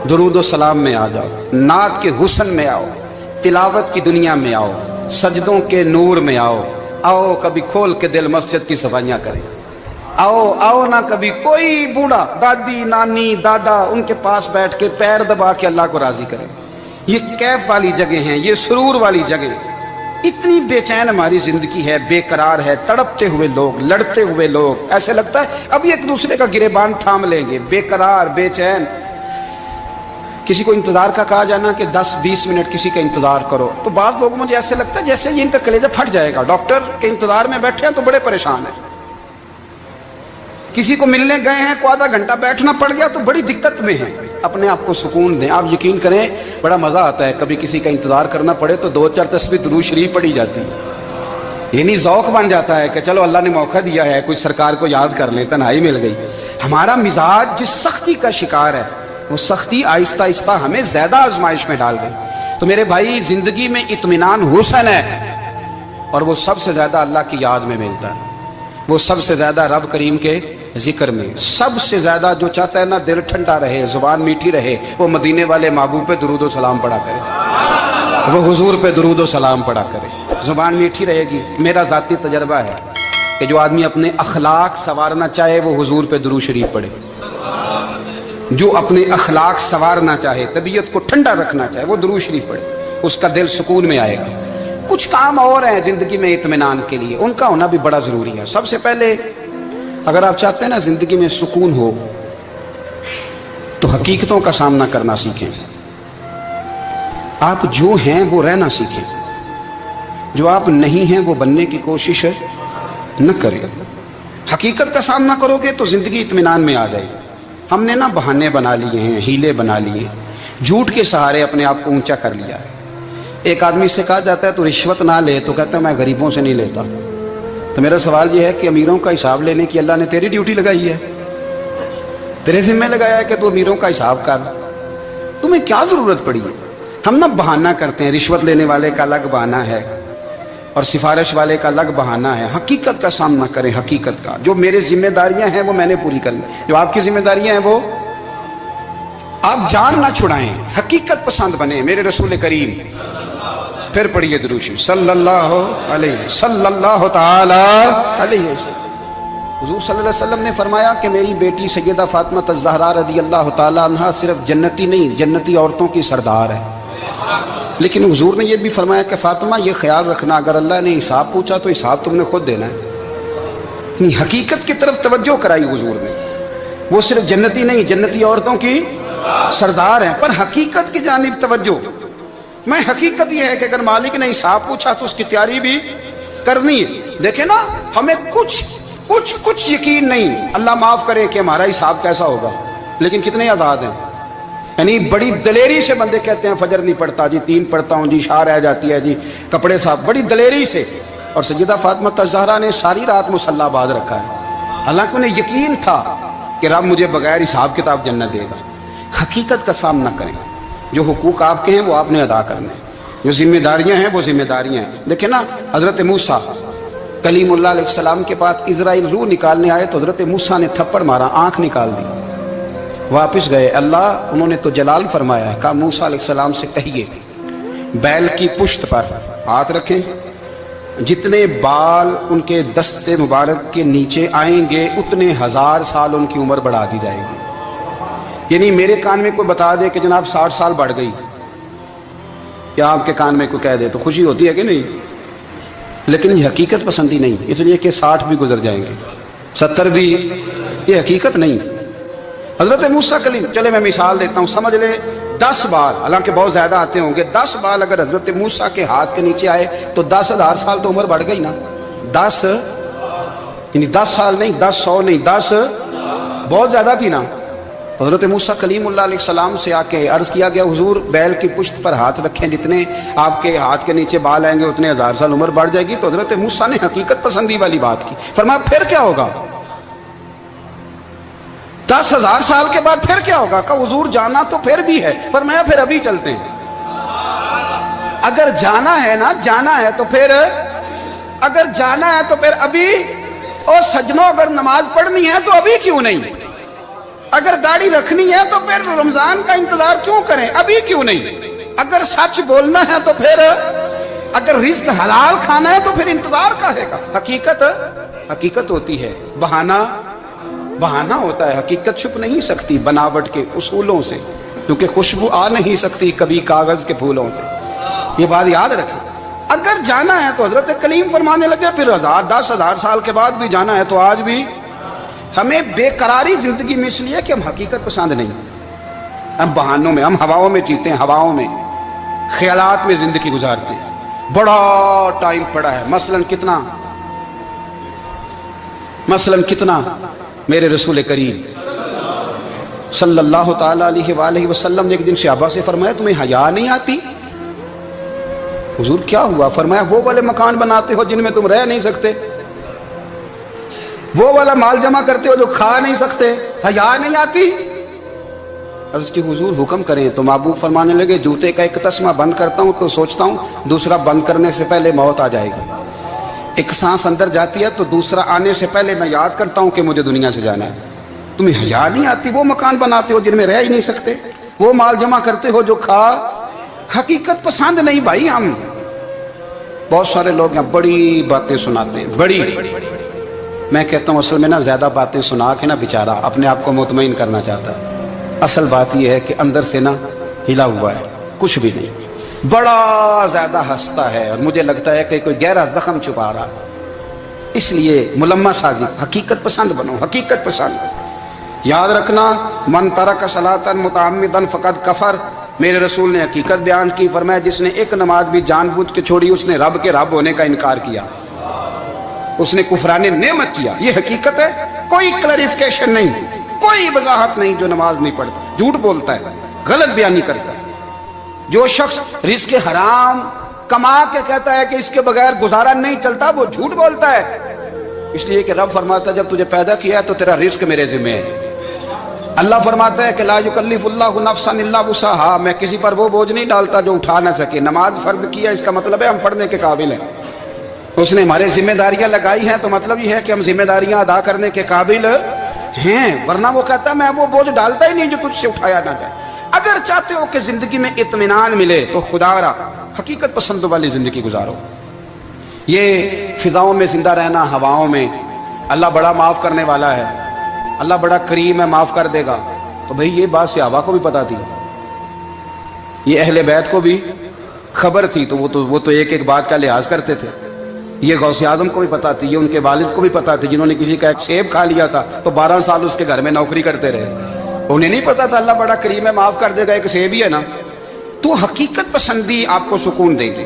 दुरूद व सलाम में आ जाओ, नात के हुस्न में आओ, तिलावत की दुनिया में आओ, सजदों के नूर में आओ। आओ कभी खोल के दिल मस्जिद की सफाइयाँ करें। आओ आओ ना कभी कोई बूढ़ा, दादी नानी दादा, उनके पास बैठ के पैर दबा के अल्लाह को राजी करें। ये कैफ वाली जगह हैं, ये सुरूर वाली जगह। इतनी बेचैन हमारी जिंदगी है, बेकरार है, तड़पते हुए लोग, लड़ते हुए लोग, ऐसे लगता है अभी एक दूसरे का गिरेबान थाम लेंगे। बेकरार, बेचैन। किसी को इंतजार का कहा जाना कि 10-20 मिनट किसी का इंतजार करो, तो बाद लोगों मुझे ऐसे लगता है जैसे इनका कलेजा फट जाएगा। डॉक्टर के इंतजार में बैठे हैं तो बड़े परेशान हैं। किसी को मिलने गए हैं, को आधा घंटा बैठना पड़ गया तो बड़ी दिक्कत में है। अपने आप को सुकून दें। आप यकीन करें बड़ा मजा आता है, कभी किसी का इंतजार करना पड़े तो 2-4 तस्बीह दुरूद शरीफ पड़ी जाती है। यानी ज़ौक बन जाता है कि चलो अल्लाह ने मौका दिया है, कोई सरकार को याद कर ले, तन्हाई मिल गई। हमारा मिजाज जिस सख्ती का शिकार है, वो सख्ती आहिस्ता आहिस्ता हमें ज्यादा आजमाइश में डाल गई। तो मेरे भाई, जिंदगी में इत्मीनान हुस्न है, और वो सबसे ज्यादा अल्लाह की याद में मिलता है। वो सबसे ज्यादा रब करीम के जिक्र में। सबसे ज्यादा जो चाहता है ना दिल ठंडा रहे, जुबान मीठी रहे, वो मदीने वाले महबूब पे दुरूद व सलाम पढ़ा करे, वो हुजूर पे दुरूद व सलाम पढ़ा करे। जुबान मीठी रहेगी। मेरा जाती तजर्बा है कि जो आदमी अपने अखलाक संवारना चाहे वो हुजूर पे दुरूद शरीफ पढ़े। जो अपने अखलाक संवारना चाहे, तबीयत को ठंडा रखना चाहे, वो दुरूद शरीफ पढ़े, उसका दिल सुकून में आएगा। कुछ काम और हैं जिंदगी में इत्मीनान के लिए, उनका होना भी बड़ा जरूरी है। सबसे पहले अगर आप चाहते हैं ना जिंदगी में सुकून हो, तो हकीकतों का सामना करना सीखें। आप जो हैं वो रहना सीखें, जो आप नहीं हैं वो बनने की कोशिश न करें। हकीकत का सामना करोगे तो जिंदगी इत्मीनान में आ जाएगी। हमने ना बहाने बना लिए हैं, हीले बना लिए, झूठ के सहारे अपने आप को ऊंचा कर लिया। एक आदमी से कहा जाता है तो रिश्वत ना ले, तो कहता है मैं गरीबों से नहीं लेता। तो मेरा सवाल यह है कि अमीरों का हिसाब लेने की अल्लाह ने तेरी ड्यूटी लगाई है, तेरे जिम्मे लगाया है कि तू अमीरों का हिसाब कर। तुम्हें क्या जरूरत पड़ी है? हम ना बहाना करते हैं, रिश्वत लेने वाले का अलग बहाना है और सिफारिश वाले का अलग बहाना है। हकीकत का सामना करें, हकीकत का। जो मेरे जिम्मेदारियां हैं वो मैंने पूरी कर ली, जो आपकी जिम्मेदारियां हैं वो आप जान ना छुड़ाएं, हकीकत पसंद बने। मेरे रसूल करीम, फिर पढ़िए दुरूद शरीफ, सल्लल्लाहु ताला अलैहि वसल्लम। हुजूर सल्लल्लाहु अलैहि वसल्लम ने फरमाया कि मेरी बेटी सैयदा फातिमा ज़हरा रज़ी अल्लाह ताला अन्हा सिर्फ जन्नती नहीं, जन्नती औरतों की सरदार है। लेकिन हुजूर ने यह भी फरमाया कि फातिमा ये ख्याल रखना, अगर अल्लाह ने हिसाब पूछा तो हिसाब तुमने खुद देना है। हकीकत की तरफ तवज्जो कराई हुजूर ने। वो सिर्फ जन्नती नहीं, जन्नती औरतों की सरदार है, पर हकीकत की जानिब तवज्जो। मैं हकीकत यह है कि अगर मालिक ने हिसाब पूछा तो उसकी तैयारी भी करनी है। देखे ना, हमें कुछ यकीन नहीं, अल्लाह माफ करे कि हमारा हिसाब कैसा होगा, लेकिन कितने आजाद हैं। यानी बड़ी दलेरी से बंदे कहते हैं फजर नहीं पढ़ता जी, 3 पढ़ता हूँ जी, शाह रह जाती है जी, कपड़े साफ, बड़ी दलेरी से। और सैयदा फातिमा ज़हरा ने सारी रात मुसल्ला बांध रखा है, हालांकि उन्हें यकीन था कि रब मुझे बगैर हिसाब किताब जन्नत देगा। हकीकत का सामना करें, जो हुकूक आपके हैं वो आपने अदा करने, जो जिम्मेदारियां हैं वो जिम्मेदारियां हैं। देखें ना, हजरत मूसा कलीमुल्लाह अलैहिस्सलाम के पास इजराइल रूह निकालने आए तो हजरत मूसा ने थप्पड़ मारा, आंख निकाल दी, वापस गए। अल्लाह उन्होंने तो जलाल फरमाया, कहा मूसा अलैहिस्सलाम से कहिए बैल की पुश्त पर हाथ रखें, जितने बाल उनके दस्ते मुबारक के नीचे आएंगे उतने 1000 साल उनकी उम्र बढ़ा दी जाएगी। यानी मेरे कान में कोई बता दे कि जनाब 60 साल बढ़ गई, या आपके कान में कोई कह दे तो खुशी होती है कि नहीं? लेकिन ये हकीकत पसंदी नहीं, इसलिए कि 60 भी गुजर जाएंगे, 70 भी, ये हकीकत नहीं। हजरत मूसा कलीम, चले मैं मिसाल देता हूँ, समझ ले 10 बाल, हालांकि बहुत ज्यादा आते होंगे, 10 बाल अगर हजरत मूसा के हाथ के नीचे आए तो 10,000 साल तो उम्र बढ़ गई ना। 10 यानी 10 साल नहीं, 10 नहीं, 10 बहुत ज्यादा थी ना। हजरत मूसा कलीमुल्लाह अलैहिस्सलाम से आके अर्ज किया गया, हुजूर बैल की पुश्त पर हाथ रखें, जितने आपके हाथ के नीचे बाल आएंगे उतने 1000 साल उम्र बढ़ जाएगी। तो हजरत मूसा ने हकीकत पसंदी वाली बात की, फरमाया फिर क्या होगा? 10,000 साल के बाद फिर क्या होगा? कहा हुजूर जाना तो फिर भी है, फरमाया फिर अभी चलते हैं। अगर जाना है ना, जाना है तो फिर, अगर जाना है तो फिर अभी। और सजनों, अगर नमाज पढ़नी है तो अभी क्यों नहीं? اگر داڑھی رکھنی ہے تو پھر رمضان کا انتظار کیوں کریں؟ ابھی کیوں نہیں؟ اگر سچ بولنا ہے تو پھر، اگر رزق حلال کھانا ہے تو پھر انتظار کاہے کا؟ حقیقت ہوتی ہے، بہانہ ہوتا ہے۔ حقیقت چھپ نہیں سکتی بناوٹ کے اصولوں سے، کیونکہ خوشبو آ نہیں سکتی کبھی کاغذ کے پھولوں سے۔ یہ بات یاد رکھیں۔ اگر جانا ہے تو حضرت کلیم فرمانے لگے پھر 10,000 سال کے بعد بھی جانا ہے تو آج بھی ہمیں بے قراری زندگی میں اس لیے کہ ہم حقیقت پسند نہیں، ہم بہانوں میں، ہم ہواؤں میں جیتے ہیں، ہواؤں میں، خیالات میں زندگی گزارتے ہیں۔ بڑا ٹائم پڑا ہے، مثلاً کتنا میرے رسول کریم صلی اللہ تعالیٰ علیہ وآلہ وسلم نے ایک دن صحابہ سے فرمایا تمہیں حیا نہیں آتی؟ حضور کیا ہوا؟ فرمایا وہ والے مکان بناتے ہو جن میں تم رہ نہیں سکتے، وہ والا مال جمع کرتے ہو جو کھا نہیں سکتے، حیا نہیں آتی؟ عرض کی حضور حکم کریں تو محبوب فرمانے لگے جوتے کا ایک تسمہ بند کرتا ہوں تو سوچتا ہوں دوسرا بند کرنے سے پہلے موت آ جائے گی، ایک سانس اندر جاتی ہے تو دوسرا آنے سے پہلے میں یاد کرتا ہوں کہ مجھے دنیا سے جانا ہے۔ تمہیں حیا نہیں آتی؟ وہ مکان بناتے ہو جن میں رہ ہی نہیں سکتے، وہ مال جمع کرتے ہو جو کھا، حقیقت پسند نہیں بھائی ہم۔ بہت سارے لوگ یہاں بڑی باتیں سناتے ہیں، بڑی، میں کہتا ہوں اصل میں نا زیادہ باتیں سنا کے نا بیچارہ اپنے آپ کو مطمئن کرنا چاہتا ہے، اصل بات یہ ہے کہ اندر سے نا ہلا ہوا ہے، کچھ بھی نہیں، بڑا زیادہ ہنستا ہے اور مجھے لگتا ہے کہ کوئی گہرا زخم چھپا رہا، اس لیے ملمہ سازی۔ حقیقت پسند بنو، حقیقت پسند۔ یاد رکھنا من ترک صلاۃ متعمدا فقد کفر، میرے رسول نے حقیقت بیان کی، فرمایا جس نے ایک نماز بھی جان بوجھ کے چھوڑی اس نے رب کے رب ہونے کا انکار کیا، اس نے کفران نعمت کیا۔ یہ حقیقت ہے، کوئی کلیریفیکیشن نہیں، کوئی وضاحت نہیں۔ جو نماز نہیں پڑھتا جھوٹ بولتا ہے، غلط بیانی کرتا ہے۔ جو شخص رزق حرام کما کے کہتا ہے کہ اس کے بغیر گزارا نہیں چلتا، وہ جھوٹ بولتا ہے، اس لیے کہ رب فرماتا ہے جب تجھے پیدا کیا ہے تو تیرا رزق میرے ذمہ ہے۔ اللہ فرماتا ہے کہ لا یکلف اللہ نفسا الا وسعها، میں کسی پر وہ بوجھ نہیں ڈالتا جو اٹھا نہ سکے۔ نماز فرض کیا اس کا مطلب ہے ہم پڑھنے کے قابل ہیں، اس نے ہمارے ذمہ داریاں لگائی ہیں تو مطلب یہ ہے کہ ہم ذمہ داریاں ادا کرنے کے قابل ہیں، ورنہ وہ کہتا ہے میں وہ بوجھ ڈالتا ہی نہیں جو تجھ سے اٹھایا نہ جائے۔ اگر چاہتے ہو کہ زندگی میں اطمینان ملے تو خدا را حقیقت پسند والی زندگی گزارو۔ یہ فضاؤں میں زندہ رہنا، ہواؤں میں، اللہ بڑا معاف کرنے والا ہے، اللہ بڑا کریم ہے، معاف کر دے گا، تو بھئی یہ بات صحابہ کو بھی پتا تھی، یہ اہل بیت کو بھی خبر تھی، تو وہ تو ایک ایک بات کا لحاظ کرتے تھے۔ یہ غوث اعظم کو بھی پتا تھی، یہ ان کے والد کو بھی پتا تھی، جنہوں نے کسی کا ایک سیب کھا لیا تھا تو 12 سال اس کے گھر میں نوکری کرتے رہے، انہیں نہیں پتا تھا اللہ بڑا کریم ہے، معاف کر دے گا، ایک سیب ہی ہے نا۔ تو حقیقت پسندی آپ کو سکون دے گی،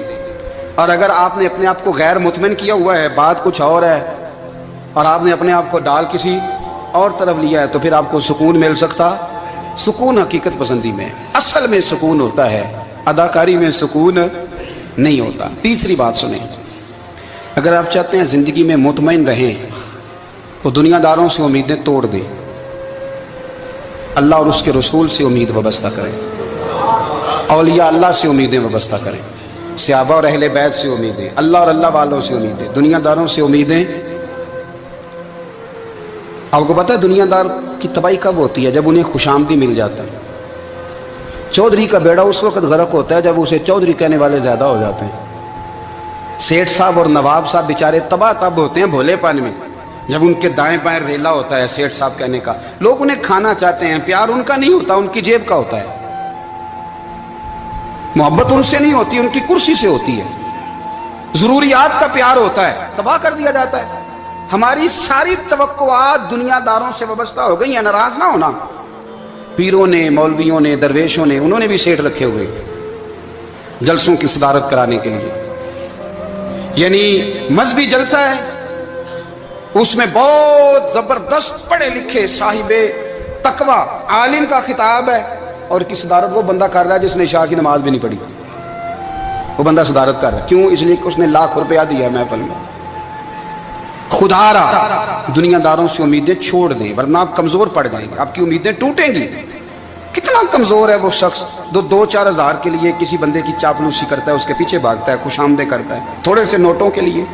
اور اگر آپ نے اپنے آپ کو غیر مطمئن کیا ہوا ہے، بات کچھ اور ہے، اور آپ نے اپنے آپ کو ڈال کسی اور طرف لیا ہے، تو پھر آپ کو سکون مل سکتا؟ سکون حقیقت پسندی میں، اصل میں سکون ہوتا ہے، اداکاری میں سکون نہیں ہوتا۔ تیسری بات سنیں، اگر آپ چاہتے ہیں زندگی میں مطمئن رہیں تو دنیا داروں سے امیدیں توڑ دیں، اللہ اور اس کے رسول سے امید وابستہ کریں، اولیاء اللہ سے امیدیں وابستہ کریں، صحابہ اور اہل بیت سے امیدیں، اللہ اور اللہ والوں سے امیدیں، دنیا داروں سے امیدیں۔ آپ کو پتہ ہے دنیا دار کی تباہی کب ہوتی ہے؟ جب انہیں خوشامدی مل جاتا ہے۔ چودھری کا بیڑا اس وقت غرق ہوتا ہے جب اسے چودھری کہنے والے زیادہ ہو جاتے ہیں۔ سیٹھ صاحب اور نواب صاحب بیچارے تباہ تب ہوتے ہیں بھولے پن میں، جب ان کے دائیں بائیں ریلا ہوتا ہے سیٹھ صاحب کہنے کا، لوگ انہیں کھانا چاہتے ہیں، پیار ان کا نہیں ہوتا، ان کی جیب کا ہوتا ہے، محبت ان سے نہیں ہوتی، ان کی کرسی سے ہوتی ہے، ضروریات کا پیار ہوتا ہے، تباہ کر دیا جاتا ہے۔ ہماری ساری توقعات دنیا داروں سے وابستہ ہو گئی ہیں، ناراض نہ ہونا۔ پیروں نے، مولویوں نے، درویشوں نے، انہوں نے بھی سیٹ رکھے ہوئے جلسوں کی صدارت کرانے کے لیے، یعنی مذہبی جلسہ ہے، اس میں بہت زبردست پڑھے لکھے صاحب تقوی عالم کا خطاب ہے، اور کی صدارت وہ بندہ کر رہا ہے جس نے عشاء کی نماز بھی نہیں پڑھی، وہ بندہ صدارت کر رہا ہے، کیوں؟ اس لیے کہ اس نے لاکھ روپیہ دیا محفل میں۔ خدا را دنیا داروں سے امیدیں چھوڑ دیں ورنہ آپ کمزور پڑ جائیں گے، آپ کی امیدیں ٹوٹیں گی۔ کتنا کمزور ہے وہ شخص دو چار ہزار کے لیے کسی بندے کی چاپلوسی کرتا ہے، اس کے پیچھے بھاگتا ہے، خوش آمدیں کرتا ہے تھوڑے سے نوٹوں کے لیے،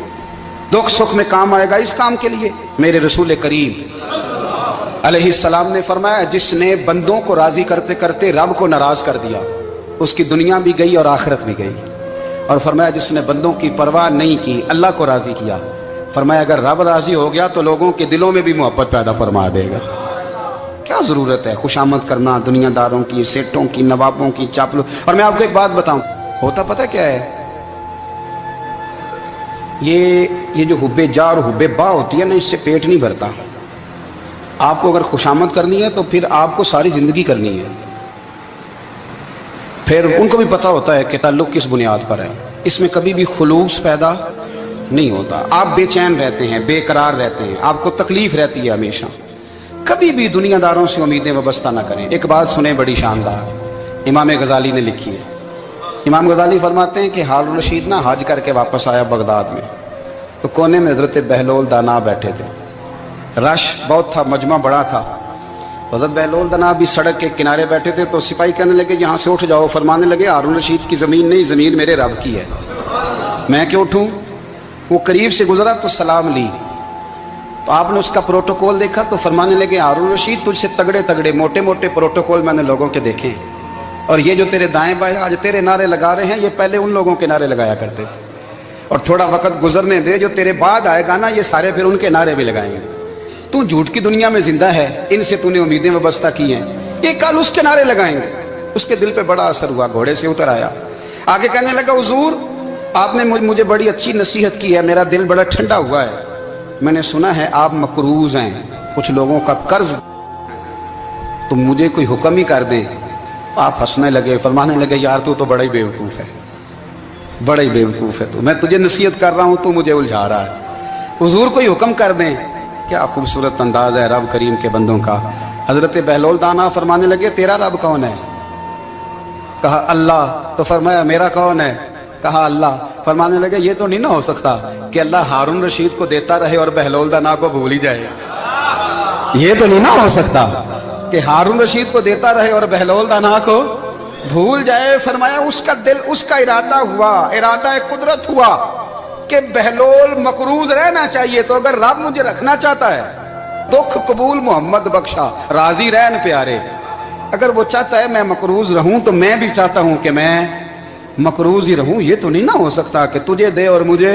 دکھ سکھ میں کام آئے گا اس کام کے لیے۔ میرے رسول کریم अलैहिस्सलाम ने फरमाया, जिसने बंदों को राजी करते करते रब को नाराज कर दिया, उसकी दुनिया भी गई और आखिरत भी गई। और फरमाया, जिसने बंदों की परवाह नहीं की, अल्लाह को राजी किया, फरमाया अगर रब राजी हो गया तो लोगों के दिलों में भी मोहब्बत पैदा फरमा देगा। क्या जरूरत है खुशामद करना दुनियादारों की, सेठों की, नवाबों की, चापलू। और मैं आपको एक बात बताऊं, होता पता क्या है, ये जो हुब्बे जा और हुब्बे बा होती है ना, इससे पेट नहीं भरता। आपको अगर खुशामद करनी है तो फिर आपको सारी जिंदगी करनी है। फिर उनको भी पता होता है कि ताल्लुक किस बुनियाद पर है, इसमें कभी भी खुलूस पैदा नहीं होता। आप बेचैन रहते हैं, बेकरार रहते हैं, आपको तकलीफ रहती है हमेशा। कभी भी दुनियादारों से उम्मीदें वाबस्ता ना करें। एक बात सुने बड़ी शानदार, इमाम गजाली ने लिखी है। इमाम गजाली फरमाते हैं कि हारून रशीद ना हज करके वापस आया बगदाद में, तो कोने में हजरत बहलोल दाना बैठे थे। रश बहुत था, मजमा बड़ा था। हजरत बहलोल दाना भी सड़क के किनारे बैठे थे, तो सिपाही कहने लगे यहाँ से उठ जाओ। फरमाने लगे, हारून रशीद की ज़मीन नहीं, ज़मीन मेरे रब की है, मैं क्यों उठूँ। वो करीब से गुजरा तो सलाम ली, तो आपने उसका प्रोटोकॉल देखा तो फरमाने लगे, हारून रशीद तुझसे तगड़े तगड़े मोटे मोटे प्रोटोकॉल मैंने लोगों के देखे हैं, और ये जो तेरे दाएं बाएं आज तेरे नारे लगा रहे हैं, ये पहले उन लोगों के नारे लगाया करते थे। और थोड़ा वक्त गुजरने दे, जो तेरे बाद आएगा ना, ये सारे फिर उनके नारे भी लगाएंगे। तू झूठ की दुनिया में जिंदा है, इनसे तूने उम्मीदें वाबस्ता की हैं, ये कल उसके नारे लगाएंगे। उसके दिल पे बड़ा असर हुआ, घोड़े से उतर आया, आगे कहने लगा, हुजूर आपने मुझे बड़ी अच्छी नसीहत की है, मेरा दिल बड़ा ठंडा हुआ है। मैंने सुना है आप मकरूज हैं, कुछ लोगों का कर्ज, तो मुझे कोई हुक्म ही कर दें। आप हंसने लगे, फरमाने लगे, यार तू तो बड़ा ही बेवकूफ़ है, बड़ा ही बेवकूफ़ है तू, मैं तुझे नसीहत कर रहा हूँ, तू मुझे उलझा रहा है। हुजूर कोई हुक्म कर दें। क्या खूबसूरत अंदाज है रब करीम के बंदों का। हजरत बहलोल दाना फरमाने लगे, तेरा रब कौन है? कहा अल्लाह। तो फरमाया मेरा कौन है? कहा अल्लाह। फरमाने लगे, ये तो नहीं ना हो सकता कि अल्लाह हारून रशीद को देता रहे और बहलोल दाना को भूल ही जाए। ये तो नहीं ना हो सकता कि हारून रशीद को देता रहे और बहलोल दाना को भूल जाए। फरमाया उसका दिल, उसका इरादा हुआ, इरादा कुदरत हुआ कि बहलोल मकरूज रहना चाहिए, तो अगर रब मुझे रखना चाहता है, दुख कबूल मोहम्मद बख्शा, राजी रहन प्यारे। अगर वो चाहता है मैं मकरूज रहूं, तो मैं भी चाहता हूं कि मैं मकरूज ही रहूं। ये तो नहीं ना हो सकता कि तुझे दे और मुझे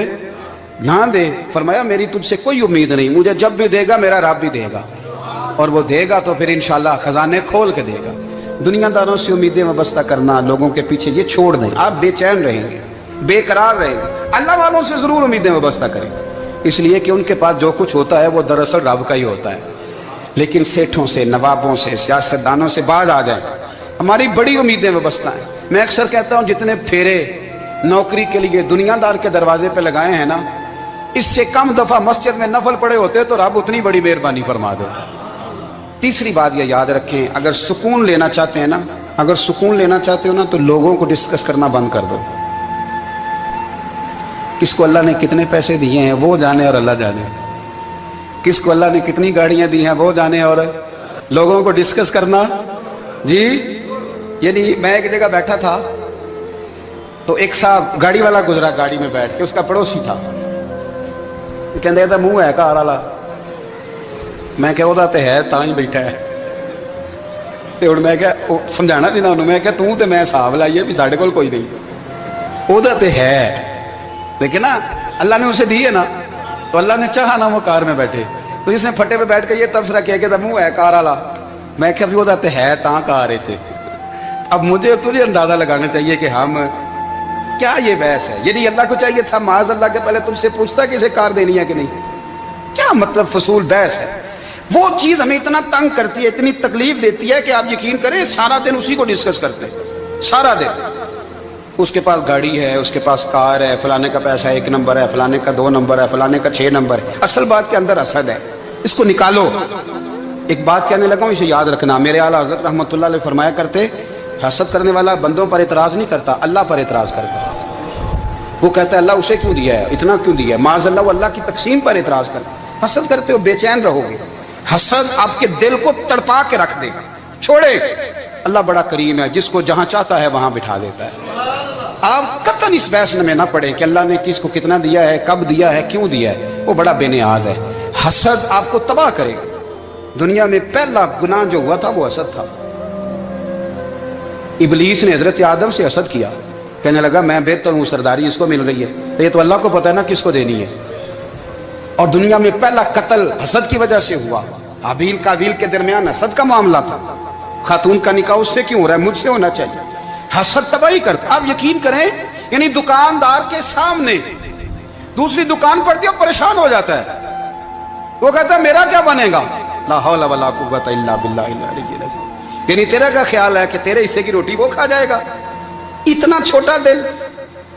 ना दे। फरमाया मेरी तुझसे कोई उम्मीद नहीं, मुझे जब भी देगा मेरा रब भी देगा, और वो देगा तो फिर इंशाल्लाह खजाने खोल के देगा। दुनियादारों से उम्मीदें वाबस्ता करना, लोगों के पीछे, ये छोड़ दें। आप बेचैन रहेंगे, बेकरार रहेंगे। अल्लाह वालों से जरूर उम्मीदें वाबस्ता करें, इसलिए कि उनके पास जो कुछ होता है वो दरअसल रब का ही होता है। लेकिन सेठों से, नवाबों से, सियासतदानों से बाज आ जाए, हमारी बड़ी उम्मीदें वाबस्ता हैं। मैं अक्सर कहता हूं, जितने फेरे नौकरी के लिए दुनियादार के दरवाजे पे लगाए हैं ना, इससे कम दफा मस्जिद में नफल पड़े होते तो रब उतनी बड़ी मेहरबानी फरमा देता। तीसरी बात यह याद रखें, अगर सुकून लेना चाहते हैं ना, अगर सुकून लेना चाहते हो ना, तो लोगों को डिस्कस करना बंद कर दो। किसको अल्लाह ने कितने पैसे दिए हैं वो जाने और अल्लाह जाने, किसको अल्लाह ने कितनी गाड़ियां दी हैं वो जाने, और लोगों को डिस्कस करना जी। यानी मैं एक जगह बैठा था, तो एक साहब गाड़ी वाला गुजरा, गाड़ी में बैठ के, उसका पड़ोसी था, कहते था मुंह है कार वाला। मैं क्या ਉਹਦਾ ਤੇ है ਤਾਂ ਹੀ बैठा है। ਤੇ ਹੁਣ मैं क्या समझाना ਸੀ ना ਉਹਨੂੰ, मैं क्या तू ਤੇ मैं हिसाब लाइए भी ਸਾਡੇ ਕੋਲ कोई नहीं, ਉਹਦਾ ਤੇ है। लेकिन ना अल्लाह ने उसे दी है ना, तो अल्लाह ने चाहा ना वो कार में बैठे, तो इसने फटे पे बैठ के ये तबसरा किया कि मुंह है कार वाला। मैं क्या भी वो है ता कार है। अब मुझे तुझे अंदाजा लगाना चाहिए कि हम क्या ये बहस है। यदि अल्लाह को चाहिए था माज अल्लाह के पहले तुमसे पूछता कि इसे कार देनी है कि नहीं। क्या मतलब फसूल बहस है। वो चीज हमें इतना तंग करती है, इतनी तकलीफ देती है कि आप यकीन करें सारा दिन उसी को डिस्कस करते हैं, सारा दिन। उसके पास गाड़ी है, उसके पास कार है, फलाने का पैसा 1 नंबर है, फलाने का 2 नंबर है, फलाने का 6 नंबर है। असल बात के अंदर हसद है, इसको निकालो। एक बात कहने लगा हूं, इसे याद रखना। मेरे आला हज़रत रहमतुल्लाह अलैह फरमाया करते, हसद करने वाला बंदों पर एतराज नहीं करता, अल्लाह पर एतराज करता है। वो कहता है अल्लाह उसे क्यों दिया है, इतना क्यों दिया है, माज़अल्लाह वो अल्लाह की तकसीम पर एतराज करता है। हसद करते हो बेचैन रहोगे, हसद आपके दिल को तड़पा के रख देगा। छोड़े, अल्लाह बड़ा करीम है, जिसको जहां चाहता है वहां बिठा देता है। आप कतन इस बहस में ना पड़े कि अल्लाह ने किसको कितना दिया है, कब दिया है, क्यों दिया है, वो बड़ा बेनियाज है। हसद आपको तबाह करेगा। دنیا میں پہلا گناہ جو ہوا تھا وہ حسد تھا. ابلیس نے حضرت آدم سے حسد کیا, کہنے لگا میں بہتر ہوں, سرداری اس کو مل رہی ہے, یہ تو اللہ کو پتہ ہے نا کس کو دینی ہے. اور دنیا میں پہلا قتل حسد کی وجہ سے ہوا. حابیل قابیل کے درمیان حسد کا معاملہ تھا. خاتون کا نکاح اس سے کیوں ہو رہا ہے؟ مجھ سے ہونا چاہیے. حسد تباہی کرتا. آپ یقین کریں, یعنی دکاندار کے سامنے دوسری دکان پڑتی ہے اور پریشان ہو جاتا ہے. وہ کہتا ہے میرا کیا بنے گا؟ لا حول ولا قوت الا باللہ العلی العظیم. یعنی تیرا کیا خیال ہے کہ تیرے حصے کی روٹی وہ کھا جائے گا؟ اتنا چھوٹا دل.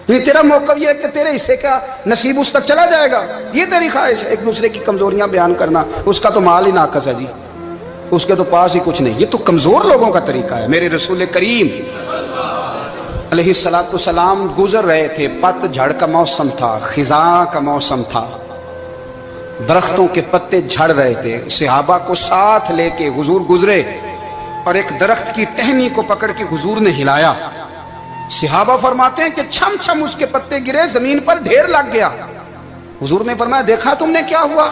یعنی تیرا موقف یہ ہے کہ تیرے حصے کا نصیب اس تک چلا جائے گا, یہ تیری خواہش ہے. ایک دوسرے کی کمزوریاں بیان کرنا, اس کا تو مال ہی ناقص ہے جی, اس کے تو پاس ہی کچھ نہیں. یہ تو کمزور لوگوں کا طریقہ ہے. میرے رسول کریم علیہ الصلوۃ والسلام گزر رہے تھے, پت جھڑ کا موسم تھا, خزاں کا موسم تھا, درختوں کے پتے جھڑ رہے تھے. صحابہ کو ساتھ لے کے حضور گزرے اور ایک درخت کی ٹہنی کو پکڑ کے حضور نے ہلایا. صحابہ فرماتے ہیں کہ چھم چھم اس کے پتے گرے, زمین پر ڈھیر لگ گیا. حضور نے فرمایا دیکھا تم نے کیا ہوا؟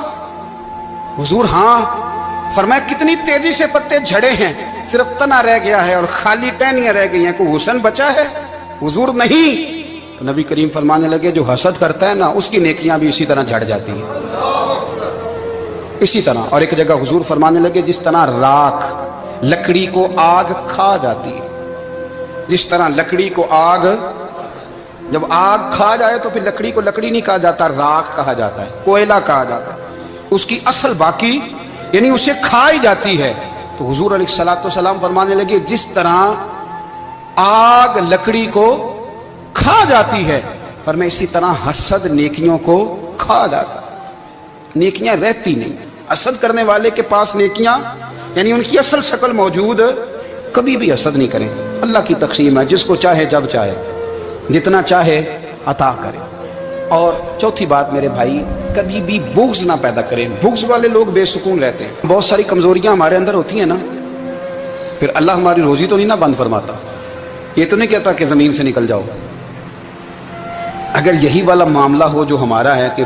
حضور ہاں. فرمایا کتنی تیزی سے پتے جھڑے ہیں, صرف تنا رہ گیا ہے اور خالی ٹہنیاں رہ گئی ہیں, کوئی حسن بچا ہے؟ حضور نہیں. تو نبی کریم فرمانے لگے جو حسد کرتا ہے نا اس کی نیکیاں بھی اسی طرح جھڑ جاتی ہیں, اسی طرح. اور ایک جگہ حضور فرمانے لگے جس طرح راکھ لکڑی کو آگ کھا جاتی ہے, جس طرح لکڑی کو آگ, جب آگ کھا جائے تو پھر لکڑی کو لکڑی نہیں کہا جاتا, راکھ کہا جاتا ہے, کوئلہ کہا جاتا ہے, اس کی اصل باقی یعنی اسے کھائی جاتی ہے. تو حضور علیہ الصلوۃ والسلام فرمانے لگے جس طرح آگ لکڑی کو کھا جاتی ہے, فرمایا اسی طرح حسد نیکیوں کو کھا جاتا ہے, نیکیاں رہتی نہیں. حسد کرنے والے کے پاس نیکیاں یعنی ان کی اصل شکل موجود, کبھی بھی حسد نہیں کریں. اللہ کی تقسیم ہے, جس کو چاہے جب چاہے جتنا چاہے عطا کرے. اور چوتھی بات میرے بھائی, کبھی بھی بغض نہ پیدا کریں. بغض والے لوگ بے سکون رہتے ہیں. بہت ساری کمزوریاں ہمارے اندر ہوتی ہیں نا, پھر اللہ ہماری روزی تو نہیں نہ بند فرماتا. یہ تو نہیں کہتا کہ زمین سے نکل جاؤ. اگر یہی والا معاملہ ہو جو ہمارا ہے کہ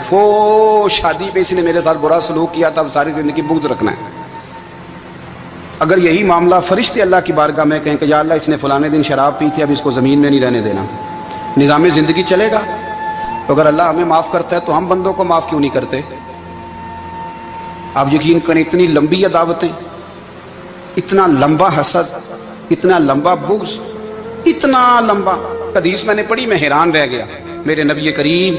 شادی پہ اس نے میرے ساتھ برا سلوک کیا تھا, اب ساری زندگی بغض رکھنا ہے. اگر یہی معاملہ فرشتے اللہ کی بارگاہ میں کہیں کہ یا اللہ اس نے فلانے دن شراب پی تھی, اب اس کو زمین میں نہیں رہنے دینا, نظام زندگی چلے گا. تو اگر اللہ ہمیں معاف کرتا ہے تو ہم بندوں کو معاف کیوں نہیں کرتے؟ آپ یقین کریں اتنی لمبی عداوتیں, اتنا لمبا حسد, اتنا لمبا بغض, اتنا لمبا. حدیث میں نے پڑھی, میں حیران رہ گیا. میرے نبی کریم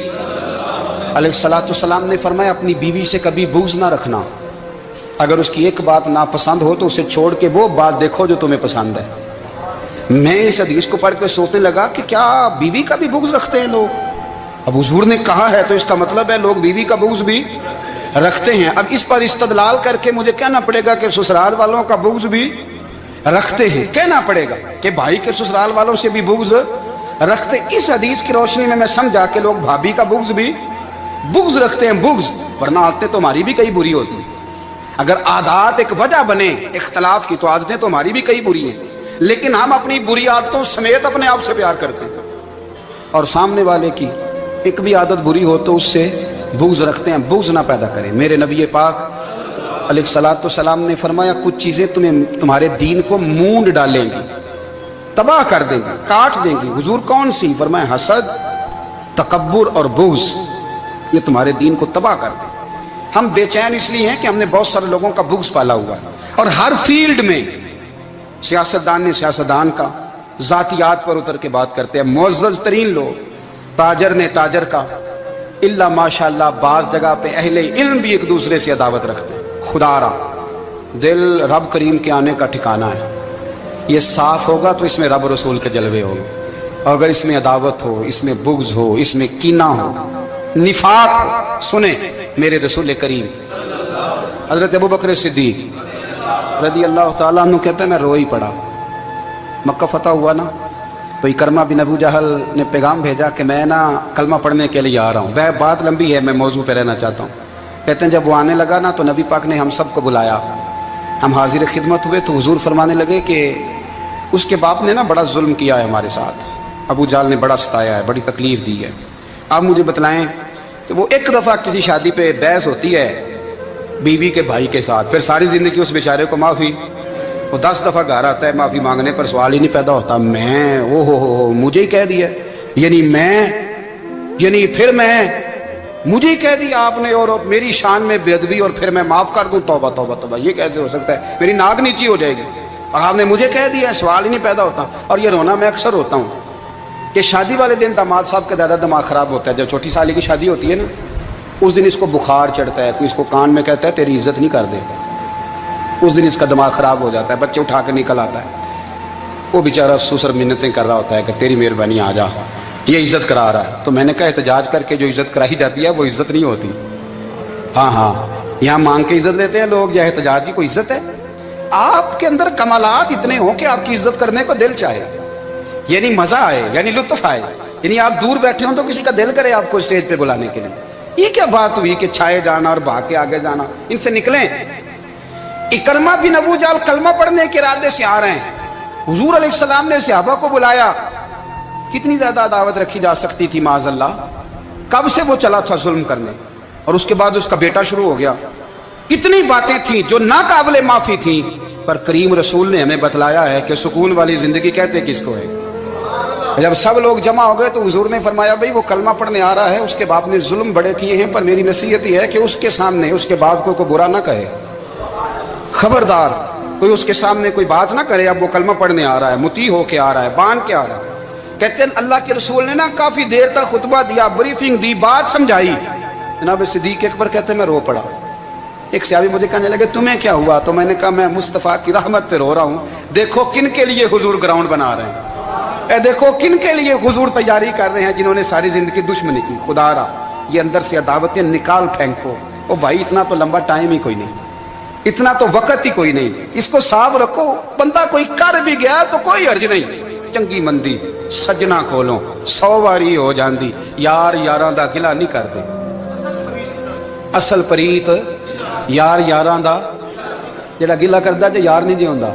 علیہ الصلوۃ والسلام نے فرمایا اپنی بیوی سے کبھی بغض نہ رکھنا. اگر اس کی ایک بات ناپسند ہو تو اسے چھوڑ کے وہ بات دیکھو جو تمہیں پسند ہے. میں اس حدیث کو پڑھ کے سوچنے لگا کہ کیا بیوی کا بھی بغض رکھتے ہیں لوگ؟ اب حضور نے کہا ہے تو اس کا مطلب ہے لوگ بیوی کا بغض بھی رکھتے ہیں. اب اس پر استدلال کر کے مجھے کہنا پڑے گا کہ سسرال والوں کا بغض بھی رکھتے ہیں. کہنا پڑے گا کہ بھائی کے سسرال والوں سے بھی بغض رکھتے. اس حدیث کی روشنی میں سمجھا کہ لوگ بھابھی کا بغض رکھتے ہیں. بغض, ورنہ عادتیں تو ہماری بھی کئی بری ہوتی ہیں. اگر عادات ایک وجہ بنے اختلاف کی تو عادتیں تو ہماری بھی کئی بری ہیں, لیکن ہم اپنی بری عادتوں سمیت اپنے آپ سے پیار کرتے ہیں, اور سامنے والے کی ایک بھی عادت بری ہو تو اس سے بغض رکھتے ہیں. بغض نہ پیدا کریں. میرے نبی پاک علیہ الصلوۃ والسلام نے فرمایا کچھ چیزیں تمہارے دین کو مونڈ ڈالیں گی, تباہ کر دیں گی, کاٹ دیں گی. حضور کون سی؟ فرمایا حسد, تکبر اور بغض, یہ تمہارے دین کو تباہ کر دیں. ہم بے چین اس لیے ہیں کہ ہم نے بہت سارے لوگوں کا بغض پالا ہوا ہے, اور ہر فیلڈ میں سیاستدان نے سیاستدان کا, ذاتیات پر اتر کے بات کرتے ہیں. معزز ترین لوگ, تاجر نے تاجر کا, اللہ ماشاءاللہ بعض جگہ پہ اہل علم بھی ایک دوسرے سے عداوت رکھتے ہیں. خدا را دل رب کریم کے آنے کا ٹھکانہ ہے. یہ صاف ہوگا تو اس میں رب رسول کے جلوے ہوں گے, اور اگر اس میں عداوت ہو, اس میں بغض ہو, اس میں کینہ ہو, نفاق ہو. سنیں میرے رسول کریم حضرت ابو بکر صدیق رضی اللہ تعالیٰ عنہ کہتے ہیں میں رو ہی پڑا. مکہ فتح ہوا نا, تو اکرمہ بن ابو جہل نے پیغام بھیجا کہ میں نا کلمہ پڑھنے کے لیے آ رہا ہوں. بات لمبی ہے, میں موضوع پہ رہنا چاہتا ہوں. کہتے ہیں جب وہ آنے لگا نا تو نبی پاک نے ہم سب کو بلایا, ہم حاضر خدمت ہوئے. تو حضور فرمانے لگے کہ اس کے باپ نے نا بڑا ظلم کیا ہے ہمارے ساتھ, ابو جہل نے بڑا ستایا ہے, بڑی تکلیف دی ہے. آپ مجھے بتلائیں کہ وہ ایک دفعہ کسی شادی پہ بحث ہوتی ہے बीवी के भाई के साथ, फिर सारी जिंदगी उस बेचारे को माफ़ी, वो 10 दफ़ा घर आता है माफ़ी मांगने पर सवाल ही नहीं पैदा होता, मैं ओ हो मुझे ही कह दिया, यानी मैं, यानी फिर मैं, मुझे ही कह दिया आपने और मेरी शान में बेअदबी और फिर मैं माफ़ कर दूं, तौबा तौबा तौबा, ये कैसे हो सकता है, मेरी नाक नीची हो जाएगी और आपने मुझे कह दिया, सवाल ही नहीं पैदा होता। और ये रोना मैं अक्सर होता हूँ कि शादी वाले दिन दामाद साहब का ज़्यादा दिमाग ख़राब होता है। जब छोटी साली की शादी होती है ना, उस दिन इसको बुखार चढ़ता है, कोई इसको कान में कहता है तेरी इज्जत नहीं कर दे, उस दिन इसका दिमाग ख़राब हो जाता है, बच्चे उठा के निकल आता है, वो बेचारा ससुर मिन्नतें कर रहा होता है कि तेरी मेहरबानी आ जा, ये इज्जत करा रहा है। तो मैंने कहा एहतजाज करके जो इज्जत कराई जाती है वो इज्जत नहीं होती। हाँ हाँ, यहाँ मांग के इज्जत लेते हैं लोग, या एहतजाज की कोई इज्जत है? आपके अंदर कमालात इतने हो कि आपकी इज्जत करने को दिल चाहे, यानी मजा आए, यानी लुत्फ आए, यानी आप दूर बैठे हो तो किसी का दिल करे आपको स्टेज पे बुलाने के लिए। ये क्या बात हुई कि छाए जाना और भाग के आगे जाना, इनसे निकलें। इकरमा बिन अबू जाल कलमा पढ़ने के इरादे से आ रहे हैं, हुजूर अलैहिस्सलाम ने सहाबा को बुलाया, कितनी ज्यादा दावत रखी जा सकती थी माज़अल्लाह, कब से वो चला था जुल्म करने, और उसके बाद उसका बेटा शुरू हो गया। कितनी बातें थी जो ना काबिले माफी थी, पर करीम रसूल ने हमें बतलाया है कि सुकून वाली जिंदगी कहते किसको है। जब सब लोग जमा हो गए तो हुजूर ने फरमाया भाई वो कलमा पढ़ने आ रहा है, उसके बाप ने जुल्म बड़े किए हैं, पर मेरी नसीहत ही है कि उसके सामने उसके बाप को कोई बुरा ना कहे, खबरदार कोई उसके सामने कोई बात ना करे। अब वो कलमा पढ़ने आ रहा है, मुती होके आ रहा है, बांध के आ रहा है। कहते हैं अल्लाह के रसूल ने ना काफी देर तक खुतबा दिया, ब्रीफिंग दी, बात समझाई। जनाब सिद्दीक अकबर कहते मैं रो पड़ा। एक सहाबी मुझे कहने लगे तुम्हें क्या हुआ? तो मैंने कहा मैं मुस्तफ़ा की रहमत पे रो रहा हूँ। देखो किन के लिए हुजूर ग्राउंड बना रहे हैं, देखो किन के लिए हुजूर तैयारी कर रहे हैं, जिन्होंने सारी जिंदगी दुश्मनी की। खुदारा ये अंदर से अदावतें निकाल फेंको। ओ भाई इतना तो लंबा टाइम ही कोई नहीं, इतना तो वक्त ही कोई नहीं, इसको साफ रखो। बंदा कोई कर भी गया तो कोई अर्ज नहीं। चंगी मंदी सजना कोलों 100 वारी हो जाती, यार यारां दा गिला नहीं करते। असल परीत यार यारां दा जेड़ा गिला करदा जे यार नहीं जी होंदा।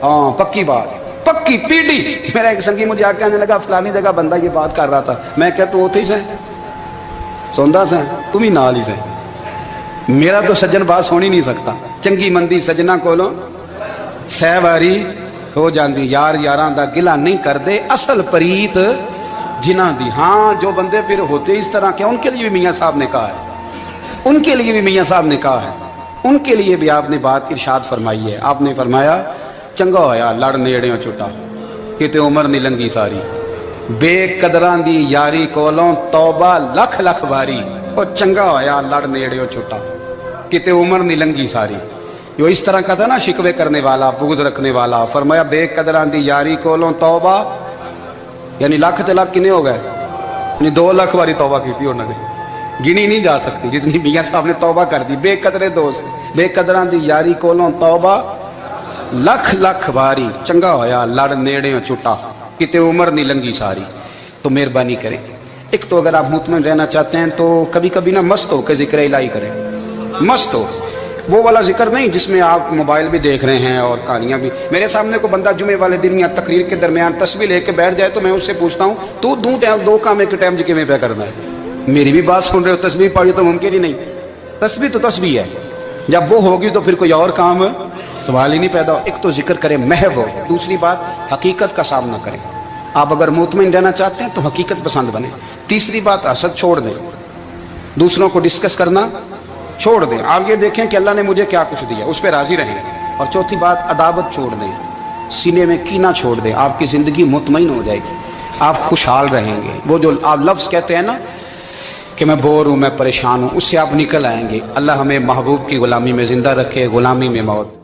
हाँ पक्की बात, पक्की पीढ़ी। मेरा एक संगी मुझे आके आने लगा फलानी जगह बंदा ये बात कर रहा था। मैं क्या तू उथे ही से सौंदा से, तुम ही नाल ही से। मेरा तो सज्जन बात सुन ही नहीं सकता। चंगी मंदी सजना कोलों 100 वारी हो जाती, यार यारां दा गिला नहीं करते। असल परीत जिन्हां दी। हाँ जो बंदे फिर होते इस तरह के, उनके लिए भी मियाँ साहब ने कहा है, उनके लिए भी मियाँ साहब ने कहा है, उनके लिए भी आपने बात इरशाद फरमाई है। आपने फरमाया चंगा होया लड़ नेड़ियों छुटा, किते उमर नहीं लंगी सारी, बेकदरां दी यारी कोलों तौबा लख लख वारी। और चंगा होया लड़ नेड़ियों छुटा, किते उमर नहीं लंगी सारी। यो इस तरह का था ना, शिकवे करने वाला, बुग़्ज़ रखने वाला। फरमाया बेकदरां दी यारी कोलों तौबा, यानी लख ते लख किने हो गए, यानी 2 लाख वारी तौबा की थी उन्होंने, गिनी नहीं जा सकती जितनी मियाँ साहब ने तौबा कर दी। बेकदरे दोस्त बेकदरां दी यारी कोलों तौबा लख लख वारी। चंगा होया लड़ नेड़ियों छुटा, किते उमर नहीं लंगी सारी। तो मेहरबानी करें, एक तो अगर आप मुतमईन रहना चाहते हैं तो कभी कभी ना मस्त हो के जिक्र इलाही करें। मस्त हो, वो वाला जिक्र नहीं जिसमें आप मोबाइल भी देख रहे हैं और कहानियाँ भी। मेरे सामने को बंदा जुमे वाले दिन या तकरीर के दरमियान तस्बीह लेके बैठ जाए तो मैं उससे पूछता हूँ तू 2 काम एक टाइम जिक्र में पे करना है। मेरी भी बात सुन रहे हो, तस्बीह पढ़ी तो मुमकिन ही नहीं। तस्बीह तो तस्बीह है, जब वो होगी तो फिर कोई और काम सवाल ही नहीं पैदा हो। एक तो जिक्र करें महव हो, दूसरी बात हकीकत का सामना करें। आप अगर मुतमईन रहना चाहते हैं तो हकीकत पसंद बने। तीसरी बात हसद छोड़ दें, दूसरों को डिस्कस करना छोड़ दें। आप ये देखें कि अल्लाह ने मुझे क्या कुछ दिया, उस पर राजी रहें। और चौथी बात अदावत छोड़ दें, सीने में कीना छोड़ दें। आपकी ज़िंदगी मुतमईन हो जाएगी, आप खुशहाल रहेंगे। वो जो आप लफ्ज़ कहते हैं ना कि मैं बोर हूँ, मैं परेशान हूँ, उससे आप निकल आएंगे। अल्लाह हमें महबूब की ग़ुलामी में ज़िंदा रखे, ग़ुलामी में मौत।